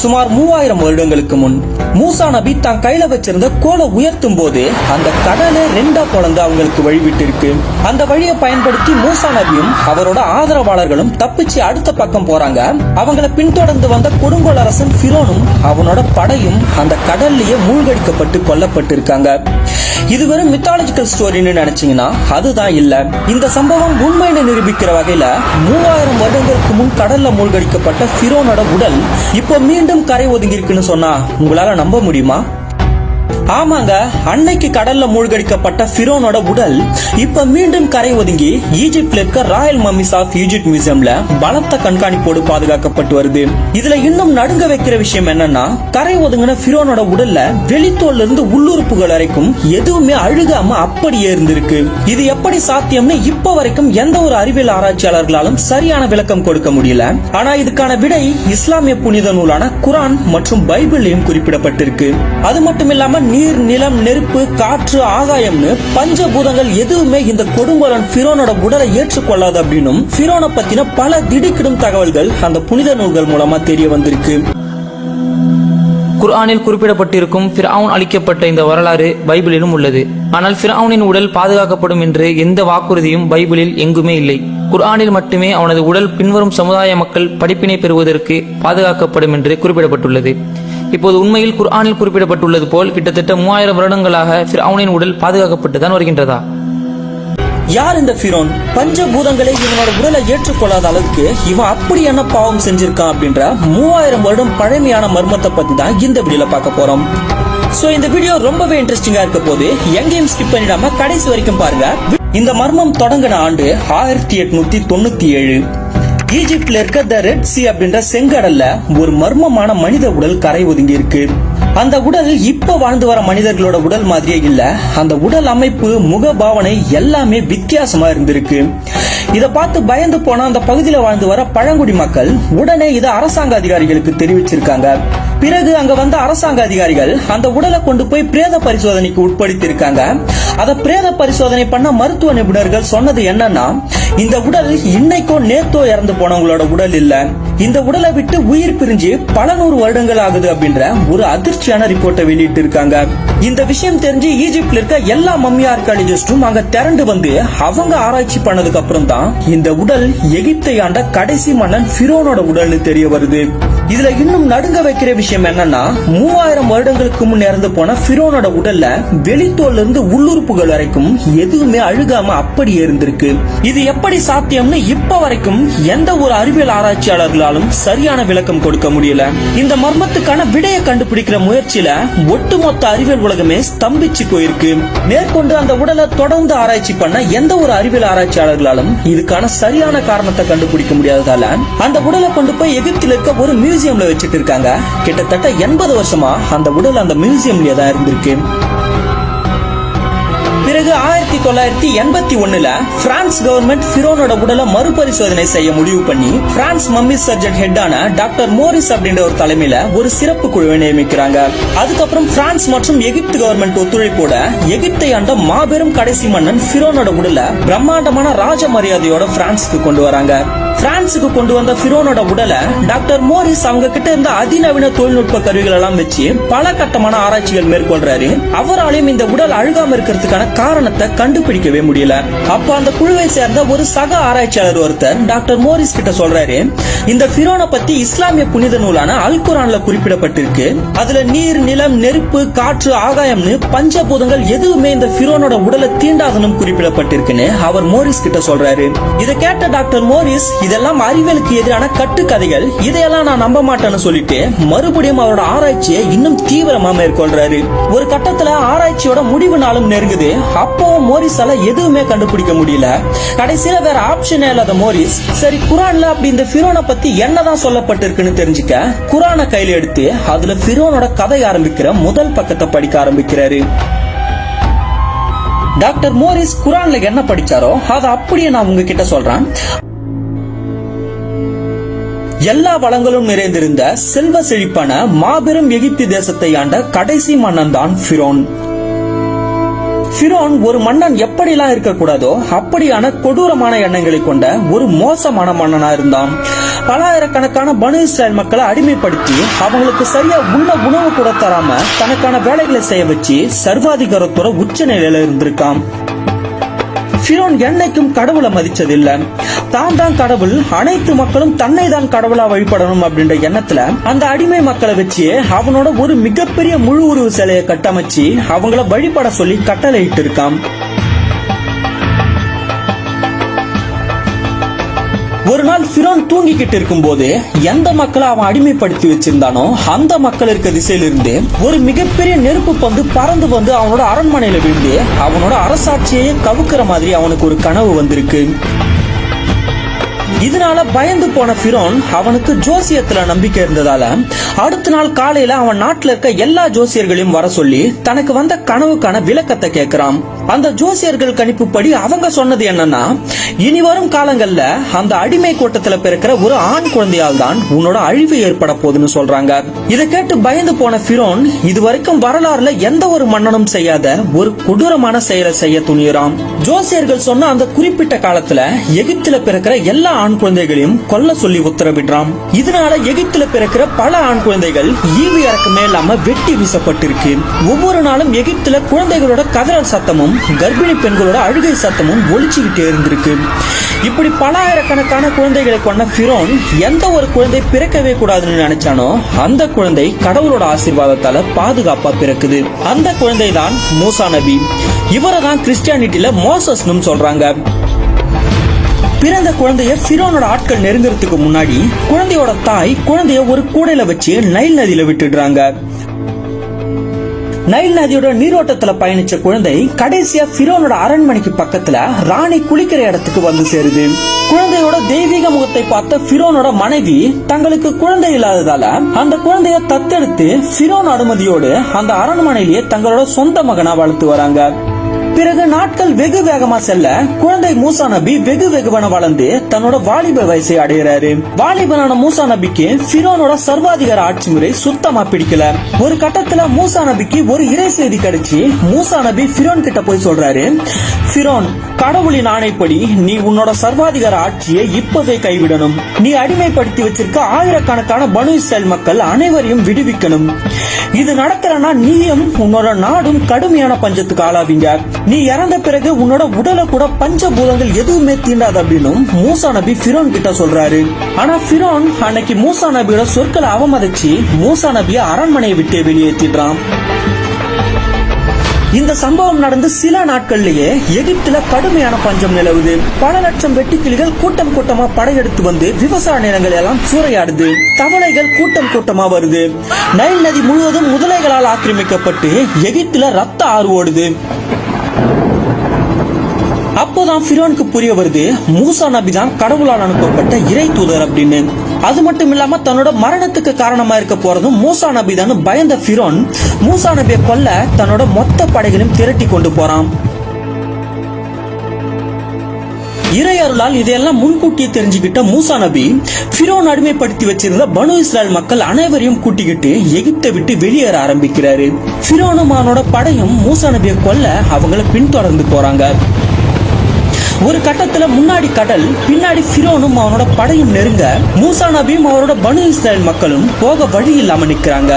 சுமார் 3000 வருடங்களுக்கு முன் மூசா நபி தான் கையில வச்சிருந்த கோலை உயர்த்தும் போது அந்த கடலை 2 பொளந்து அவங்களுக்கு வழிவிட்டு இருக்கு. அந்த வழியை பயன்படுத்தி மூசா நபியும் அவரோட ஆதரவாளர்களும் தப்பிச்சு அடுத்த பக்கம் போறாங்க. அவங்களை பின்தொடர்ந்து வந்த கொடுங்கோல் அரசன் ஃபிரௌனும் அவனோட படையும் அந்த கடல்லையே மூழ்கடிக்கப்பட்டு கொல்லப்பட்டு இருக்காங்க. இது வெறும் மித்தாலஜிக்கல் ஸ்டோரின்னு நினைச்சீங்கன்னா அதுதான் இல்ல. இந்த சம்பவம் உண்மைன்னு நிரூபிக்கிற வகையில 3000 வருடங்களுக்கு முன் கடல்ல மூழ்கடிக்கப்பட்ட ஃபிரௌனோட உடல் இப்போ மீண்டும் கரை ஒதுங்கி இருக்குன்னு சொன்னா உங்களால நம்ப முடியுமா? ஆமாங்க, அன்னைக்கு கடல்ல மூழ்கடிக்கப்பட்ட ஃபிரௌனோட உடல் இப்ப மீண்டும் கரை ஒதுங்கி ஈஜிப்ட்ல இருக்க ராயல் மம்மிஸ் ஆஃப் ஈஜிப்ட் மியூசியம்ல பலத்த கண்காணிப்போடு பாதுகாக்கப்பட்டு வருது. இதுல இன்னும் நடுங்க வைக்கிற விஷயம் என்னன்னா, கரை ஒதுங்கின ஃபிரௌனோட உடல்ல வெளித்தோல்ல இருந்து உள்ளுறுப்புகள் வரைக்கும் எதுவுமே அழுகாம அப்படியே இருந்திருக்கு. இது எப்படி சாத்தியம்னு இப்ப வரைக்கும் எந்த ஒரு அறிவியல் ஆராய்ச்சியாளர்களாலும் சரியான விளக்கம் கொடுக்க முடியல. ஆனா இதுக்கான விடை இஸ்லாமிய புனித நூலான குர்ஆன் மற்றும் பைபிளையும் குறிப்பிடப்பட்டிருக்கு. அது மட்டும் இல்லாம நீர், நிலம், நெருப்பு, காற்று, ஆகாயம்னு பஞ்சபூதங்கள் எதுவுமே இந்த கொடுங்கோலன் ஃபிரௌனோட உடலை ஏற்றுக்கொள்ளாது அப்படின்னும் ஃபிரௌனை பத்தின பல திடுக்கிடும் தகவல்கள் அந்த புனித நூல்கள் மூலமா தெரிய வந்திருக்கு. குர்ஆனில் குறிப்பிடப்பட்டிருக்கும் ஃபிரௌன் அளிக்கப்பட்ட இந்த வரலாறு பைபிளிலும் உள்ளது. ஆனால் ஃபிரௌனின் உடல் பாதுகாக்கப்படும் என்று எந்த வாக்குறுதியும் பைபிளில் எங்குமே இல்லை. குர்ஆனில் மட்டுமே அவனது உடல் பின்வரும் சமுதாய மக்கள் படிப்பினை பெறுவதற்கு பாதுகாக்கப்படும் என்று குறிப்பிடப்பட்டுள்ளது. இப்போது உண்மையில் குர்ஆனில் குறிப்பிடப்பட்டுள்ளது போல் கிட்டத்தட்ட 3000 வருடங்களாக ஃபிரௌனின் உடல் பாதுகாக்கப்பட்டுதான் வருகின்றதா? யார் இந்த ஃபிரௌன்? பஞ்சபூதங்களை இவனோட உடலை ஏற்றுக்கொள்ளாத அளவுக்கு இவன் அப்படி என்ன பாவம் செஞ்சிருக்கான் அப்படின்ற 3000 வருடம் பழமையான மர்மத்தை பத்தி தான் இந்த வீடியோல பார்க்க போறோம். சோ இந்த வீடியோ ரொம்பவே இன்ட்ரெஸ்டிங்கா இருக்க போது எங்கேயும் ஸ்கிப் பண்ணிடாம கடைசி வரைக்கும் பாருங்க. இந்த மர்மம் தொடங்கின ஆண்டு 1897. ஈஜிப்ட்ல இருக்க த ரெட் சி அப்படின்ற செங்கடல்ல ஒரு மர்மமான மனித உடல் கரை ஒதுங்கி இருக்கு. அந்த உடல் இப்ப வாழ்ந்து வர மனிதர்களோட உடல் மாதிரியே இல்ல. அந்த உடல் அமைப்பு, முக பாவனை எல்லாமே வித்தியாசமா இருந்திருக்கு. இத பார்த்து பயந்து போன அந்த பகுதியில வாழ்ந்து வர பழங்குடி மக்கள் உடனே இத அரசாங்க அதிகாரிகளுக்கு தெரிவிச்சிருக்காங்க. பிறகு அங்க வந்த அரசாங்க அதிகாரிகள் அந்த உடலை கொண்டு போய் பிரேத பரிசோதனைக்கு உட்படுத்தி இருக்காங்க. அத பிரேத பரிசோதனை பண்ண மருத்துவ நிபுணர்கள் சொன்னது என்னன்னா, இந்த உடல் இன்னைக்கோ நேத்தோ இறந்து போனவங்களோட உடல் இல்ல. இந்த உடலை விட்டு உயிர் பிரிஞ்சு பல 100 வருடங்கள் ஆகுது அப்படின்ற ஒரு அதிர்ச்சியான ரிப்போர்ட்டை வெளியிட்டு இருக்காங்க. இந்த விஷயம் தெரிஞ்சு ஈஜிப்ட்ல இருக்க எல்லா மம்மி ஆர்கியாலஜிஸ்டும் அங்க திரண்டு வந்து அவங்க ஆராய்ச்சி பண்ணதுக்கு அப்புறம் தான் இந்த உடல் எகிப்தை ஆண்ட கடைசி மன்னன் ஃபிரௌனோட உடல்னு தெரிய வருது. இதுல இன்னும் நடுங்க வைக்கிற விஷயம் என்னன்னா, 3000 வருடங்களுக்கு முன் இறந்து போன ஃபிரௌனோட உடல்ல வெளித்தோல்ல இருந்து உள்ளுறுப்புகள் வரைக்கும் எதுவுமே அழுகாம அப்படியே இருந்திருக்கு. இது எப்படி சாத்தியம்னு இப்ப வரைக்கும் எந்த ஒரு அறிவியல் ஆராய்ச்சியாளர்களாலும் சரியான விளக்கம் கொடுக்க முடியல. இந்த மர்மத்துக்கான விடையை கண்டுபிடிக்கிற முயற்சியில ஒட்டுமொத்த அறிவியல் உலகமே ஸ்தம்பிச்சு போயிருக்கு. மேற்கொண்டு அந்த உடலை தொடர்ந்து ஆராய்ச்சி பண்ண எந்த ஒரு அறிவியல் ஆராய்ச்சியாளர்களாலும் இதுக்கான சரியான காரணத்தை கண்டுபிடிக்க முடியாததால அந்த உடலை கொண்டு போய் எகிப்தில் இருக்க ஒரு மியூசியம்ல வச்சிட்டு இருக்காங்க. கிட்டத்தட்ட 80 வருஷமா அந்த உடல் அந்த மியூசியம்லயே தான் இருந்திருக்கு. பிறகு 1981ல பிரான்ஸ் கவர்மெண்ட் ஃபிரௌனோட உடலை மறுபரிசோதனை செய்ய முடிவு பண்ணி பிரான்ஸ் மம்மி சர்ஜன் ஹெட்டான டாக்டர் மோரிஸ் அப்படின்ற ஒரு தலைமையில ஒரு சிறப்பு குழுவை நியமிக்கிறாங்க. அதுக்கப்புறம் பிரான்ஸ் மற்றும் எகிப்து கவர்மெண்ட் ஒத்துழைப்போட எகிப்தை ஆண்ட மாபெரும் கடைசி மன்னன் ஃபிரௌனோட உடலை பிரம்மாண்டமான ராஜ மரியாதையோட பிரான்ஸுக்கு கொண்டு வராங்க. பிரான்ஸுக்கு கொண்டு வந்த ஃபிரௌனோட உடலை டாக்டர் மோரிஸ் அவங்க கிட்ட இருந்த அதிநவீன தொழில்நுட்ப கருவிகள் எல்லாம் வச்சு பல கட்டமான ஆராய்ச்சிகள் மேற்கொள்றாரு. அவராலையும் இந்த உடல் அழுகாம இருக்கிறதுக்கான காரணத்தை கண்டுபிடிக்கவே முடியல. அப்ப அந்த குழுவை சேர்ந்த ஒரு சக ஆராய்ச்சியாளர் ஒருத்தர் டாக்டர் மோரிஸ் கிட்ட சொல்றாரு, இந்த ஃபிரௌனை பத்தி இஸ்லாமிய புனித நூலான அல் குர்ஆன்ல குறிப்பிடப்பட்டிருக்கு. அதுல நீர், நிலம், நெருப்பு, காற்று, ஆகாயம்னு பஞ்சபூதங்கள் எதுவுமே இந்த ஃபிரௌனோட உடலை தீண்டாதனும் குறிப்பிடப்பட்டிருக்குன்னு அவர் மோரிஸ் கிட்ட சொல்றாரு. இதை கேட்ட டாக்டர் மோரிஸ், இதெல்லாம் அறிவியலுக்கு எதிரான கட்டுக்கதைகள், இதையெல்லாம் நான் நம்ப மாட்டேன்னு சொல்லிட்டு மறுபடியும் அவரோட ஆராய்ச்சியை இன்னும் தீவிரமா மேற்கொள்றாரு. ஒரு கட்டத்துல ஆராய்ச்சியோட முடிவு நாளும் நெருங்குது. அப்போ மோரிஸால எதுவுமே கண்டுபிடிக்க முடியல. கடைசியில வேற ஆப்ஷனே இல்லாத மோரிஸ், சரி குர்ஆன்ல அப்படி இந்த ஃபிரௌனை பத்தி என்னதான் சொல்லப்பட்டிருக்குன்னு தெரிஞ்சுக்க குர்ஆனை கையில எடுத்து அதுல ஃபிரௌனோட கதை ஆரம்பிக்கிற முதல் பக்கத்தை படிக்க ஆரம்பிக்கிறாரு. டாக்டர் மோரிஸ் குர்ஆன்ல என்ன படிச்சாரோ அதை அப்படியே நான் உங்ககிட்ட சொல்றேன். எல்லா வளங்களும் நிறைந்திருந்த செல்வ செழிப்பான மாபெரும் எகிப்து தேசத்தை ஆண்ட கடைசி மன்னன் தான் ஃபிரௌன். ஃபிரௌன் ஒரு மன்னன் எப்படிலாம் இருக்கக்கூடாதோ அப்படியான கொடூரமான எண்ணங்களை கொண்ட ஒரு மோசமான மன்னனா இருந்தான். பலாயிரக்கணக்கான பனு இஸ்ரேல் மக்களை அடிமைப்படுத்தி அவங்களுக்கு சரியா உண்ண உணவு கூட தராம தனக்கான வேலைகளை செய்ய வச்சு சர்வாதிகாரத்தோட உச்ச நிலையில இருந்திருக்கான். ஃபிரௌன் என்னைக்கும் கடவுளை மதிச்சதில்லை. தான் கடவுள், அனைத்து மக்களும் தன்னை தான் கடவுளா வழிபடணும் அப்படின்ற எண்ணத்துல அந்த அடிமை மக்களை வச்சு அவனோட ஒரு மிகப்பெரிய முழு உருவ சிலையை கட்டமைச்சு அவங்கள வழிபட சொல்லி கட்டளையிட்டு இருக்கான். ஒரு நாள் ஃபிரௌன் தூங்கிக்கிட்டு இருக்கும் போது எந்த மக்களை அவன் அடிமைப்படுத்தி வச்சிருந்தானோ அந்த மக்கள் இருக்க திசையிலிருந்து ஒரு மிகப்பெரிய நெருப்பு பந்து பறந்து வந்து அவனோட அரண்மனையில விழுந்து அவனோட அரசாட்சியை கவுக்கிற மாதிரி அவனுக்கு ஒரு கனவு வந்திருக்கு. இதனால பயந்து போன ஃபிரௌன் அவனுக்கு ஜோசியத்துல நம்பிக்கை இருந்ததால அடுத்த நாள் காலையில அவன் நாட்டுல இருக்க எல்லா ஜோசியர்களையும் வர சொல்லி தனக்கு வந்த கனவுக்கான விளக்கத்தை கேட்கிறான். அந்த ஜோசியர்கள் கணிப்புப்படி அவங்க சொன்னது என்னன்னா, இனி வரும் காலங்கள்ல அந்த அடிமை கூட்டத்துல பிறக்கிற ஒரு ஆண் குழந்தையால் தான் உன்னோட அழிவு ஏற்பட போகுதுன்னு சொல்றாங்க. இதை கேட்டு பயந்து போன ஃபிரௌன் இதுவரைக்கும் வரலாறுல எந்த ஒரு மன்னனும் செய்யாத ஒரு கொடூரமான செயலை செய்ய துணியறான். ஜோசியர்கள் சொன்ன அந்த குறிப்பிட்ட காலத்துல எகிப்துல பிறக்கிற எல்லா ஆண் குழந்தைகளையும் கொல்ல சொல்லி உத்தரவிடுறான். இதனால எகிப்துல பிறக்கிற பல ஆண் குழந்தைகள் ஈவு இறக்கமே இல்லாம வெட்டி வீசப்பட்டிருக்கு. ஒவ்வொரு நாளும் எகிப்துல குழந்தைகளோட கதறல் சத்தமும் கர்ப்பிணி பெண்களோட அழுகை சத்தமும் ஒலிச்சுக்கிட்டே இருந்திருக்கு. இப்படி பல ஆயிரக்கணக்கான குழந்தைகளை கொண்ட ஃபிரௌன் எந்த ஒரு குழந்தை பிறக்கவே கூடாதுன்னு நினைச்சானோ அந்த குழந்தை கடவுளோட ஆசீர்வாதத்தால பாதுகாப்பா பிறக்குது. அந்த குழந்தை தான் மூசா நபி. இவரை தான் கிறிஸ்டியானிட்டில மோசஸ்னு சொல்றாங்க. பிறந்த குழந்தைய ஃபிரௌனோட ஆட்கள் நெருங்கிறதுக்கு முன்னாடி குழந்தையோட தாய் குழந்தைய ஒரு கூடையில வச்சு நைல் நதியில விட்டுடுறாங்க. நைல் நதியோட நீரோட்டத்துல பயணிச்ச குழந்தை கடைசியா ஃபிரௌனோட அரண்மனைக்கு பக்கத்துல ராணி குளிக்கிற இடத்துக்கு வந்து சேருது. குழந்தையோட தெய்வீக முகத்தை பார்த்த ஃபிரௌனோட மனைவி தங்களுக்கு குழந்தை இல்லாததால அந்த குழந்தைய தத்தெடுத்து ஃபிரௌன் அனுமதியோடு அந்த அரண்மனையிலேயே தங்களோட சொந்த மகனா வளர்த்து வராங்க. பிறகு நாட்கள் வெகு வேகமா செல்ல குழந்தை மூசா நபி வெகு வெகுவன வளர்ந்து தன்னோட வாலிப வயசை அடைகிறாரு. வாலிபனான மூசா நபிக்கு ஃபிரௌனோட சர்வாதிகார ஆட்சி முறை சுத்தமா பிடிக்கல. ஒரு கட்டத்துல மூசா நபிக்கு ஒரு இறை செய்தி கிடைச்சி மூசா நபி ஃபிரௌன் கிட்ட போய் சொல்றாரு, ஃபிரௌன், கடவுளின் ஆணைப்படி நீ உன்னோட சர்வாதிகார ஆட்சியை இப்போதே கைவிடணும். நீ அடிமைப்படுத்தி வச்சிருக்க ஆயிரக்கணக்கான பனு இஸ்ரேல் மக்கள் அனைவரையும் விடுவிக்கணும். இது நடக்கிறனா நீயும் உன்னோட நாடும் கடுமையான பஞ்சத்துக்கு ஆளாவீங்க. நீ இறந்த பிறகு உன்னோட உடலை கூட பஞ்சபூதங்கள் எதுவுமே தீண்டாது அப்படின்னு மூசா நபி ஃபிரௌன் கிட்ட சொல்றாரு. ஆனா ஃபிரௌன் அன்னைக்கு மூசா நபியோட சொற்களை அவமதிச்சு மூசா நபியை அரண்மனையை விட்டு வெளியேற்றிடுறான். இந்த சம்பவம் நடந்து சில நாட்கள்லயே எகிப்துல கடுமையான பஞ்சம் நிலவுது. பல லட்சம் வெட்டுக்கிளிகள் கூட்டம் கூட்டமா படையெடுத்து வந்து விவசாய நிலங்கள் எல்லாம் சூறையாடுது. தவளைகள் கூட்டம் கூட்டமா வருது. நைல் நதி முழுவதும் முதலைகளால் ஆக்கிரமிக்கப்பட்டு எகிப்துல ரத்த ஆறு ஓடுது. அப்போதான் ஃபிரௌனுக்கு புரிய வருது, மூசா நபி தான் கடவுளால் அனுப்பப்பட்ட இறை தூதர் அப்படின்னு. அது மட்டும் இல்லாம தன்னோட மரணத்துக்கு காரணமா இருக்க போறதும் மூசா நபி தான் பயந்த ஃபிரௌன் மூசா நபியை கொல்ல தன்னோட மொத்த படைகளையும் திரட்டி கொண்டு போறான். இறை அருளால் இதையெல்லாம் முன்கூட்டியே தெரிஞ்சுக்கிட்ட மூசா நபி ஃபிரௌன் அடிமைப்படுத்தி வச்சிருந்த பனு இஸ்ரேல் மக்கள் அனைவரையும் கூட்டிக்கிட்டு எகிப்தை விட்டு வெளியேற ஆரம்பிக்கிறாரு. ஃபிரௌனும் அவனோட படையும் மூசா நபியை கொல்ல அவங்கள பின்தொடர்ந்து போறாங்க. ஒரு கட்டத்துல முன்னாடி கடல், பின்னாடி ஃபிரௌனும் அவனோட படையும் நெருங்க மூசா நபியும் அவரோட பனு இஸ்ரேல் மக்களும் போக வழி இல்லாம நிக்கிறாங்க.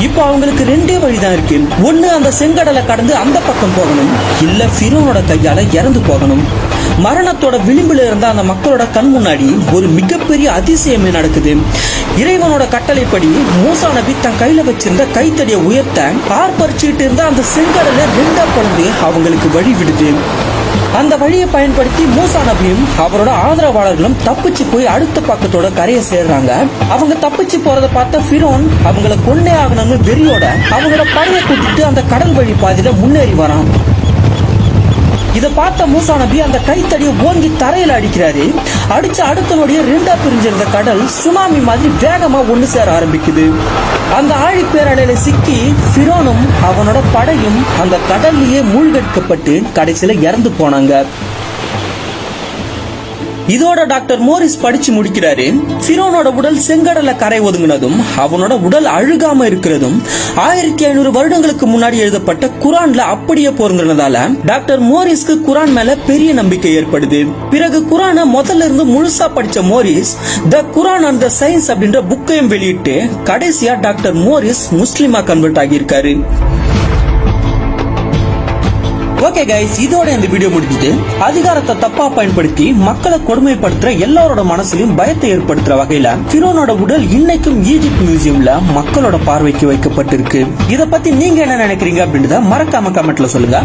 இப்போ அவங்களுக்கு ரெண்டே வழிதான் இருக்கு. ஒண்ணு அந்த செங்கடலை கடந்து அந்த பக்கம் போகணும், இல்ல ஃபிரௌனோட கையால இறந்து போகணும். மரணத்தோட விளிம்பில் இருந்த அந்த மக்களோட கண் முன்னாடி ஒரு மிகப்பெரிய அதிசயமே நடக்குது. இறைவனோட கட்டளைப்படி மூசா நபி தன் கையில வச்சிருந்த கைத்தடியை உயர்த்த ஆர்ப்பரிச்சுட்டு இருந்த அந்த செங்கடலை ரெண்டா பிளந்து அவங்களுக்கு வழி விடுது. அந்த வழியை பயன்படுத்தி மூசா நபியும் அவரோட ஆதரவாளர்களும் தப்பிச்சு போய் அடுத்த பக்கத்தோட கரையை சேர்றாங்க. அவங்க தப்பிச்சு போறத பார்த்த ஃபிரௌன் அவங்கள கொன்னே ஆகணும்னு வெறியோட அவங்களோட படையை கூட்டிட்டு அந்த கடல் வழி பாதையில முன்னேறி வரான். இதை பார்த்த மூசா நபி அந்த கைத்தடியை ஓங்கி தரையில அடிக்கிறாரு. அடிச்ச அடுத்த நொடிய ரெண்டா பிரிஞ்சிருந்த கடல் சுனாமி மாதிரி வேகமா ஒண்ணு சேர ஆரம்பிக்குது. அந்த ஆழி பேரலையில சிக்கி ஃபிரௌனும் அவனோட படையும் அந்த கடல்லையே மூழ்கடிக்கப்பட்டு கடைசியில இறந்து போனாங்க. இதோட டாக்டர் மோரிஸ் படிச்சு முடிக்கிறாரு. ஃபிரௌனோட உடல் செங்கடல கரை ஒதுங்கினதும் அவனோட உடல் அழுகாம இருக்கிறதும் 1500 வருடங்களுக்கு முன்னாடி எழுதப்பட்ட குரான்ல அப்படியே பொருந்தினதால டாக்டர் மோரிஸ்க்கு குரான் மேல பெரிய நம்பிக்கை ஏற்படுது. பிறகு குரானை முதல்ல இருந்து முழுசா படிச்ச Maurice the Quran and the science அப்படின்ற புக்கையும் வெளியிட்டு கடைசியா டாக்டர் மோரிஸ் முஸ்லிமா கன்வெர்ட் ஆகியிருக்காரு. ஓகே கைஸ், இதோட இந்த வீடியோ முடிஞ்சுது. அதிகாரத்தை தப்பா பயன்படுத்தி மக்களை கொடுமைப்படுத்துற எல்லாரோட மனசுலயும் பயத்தை ஏற்படுத்துற வகையில ஃபிரௌனோட உடல் இன்னைக்கும் ஈஜிப்ட் மியூசியம்ல மக்களோட பார்வைக்கு வைக்கப்பட்டிருக்கு. இத பத்தி நீங்க என்ன நினைக்கிறீங்க அப்படின்றத மறக்காம கமெண்ட்ல சொல்லுங்க.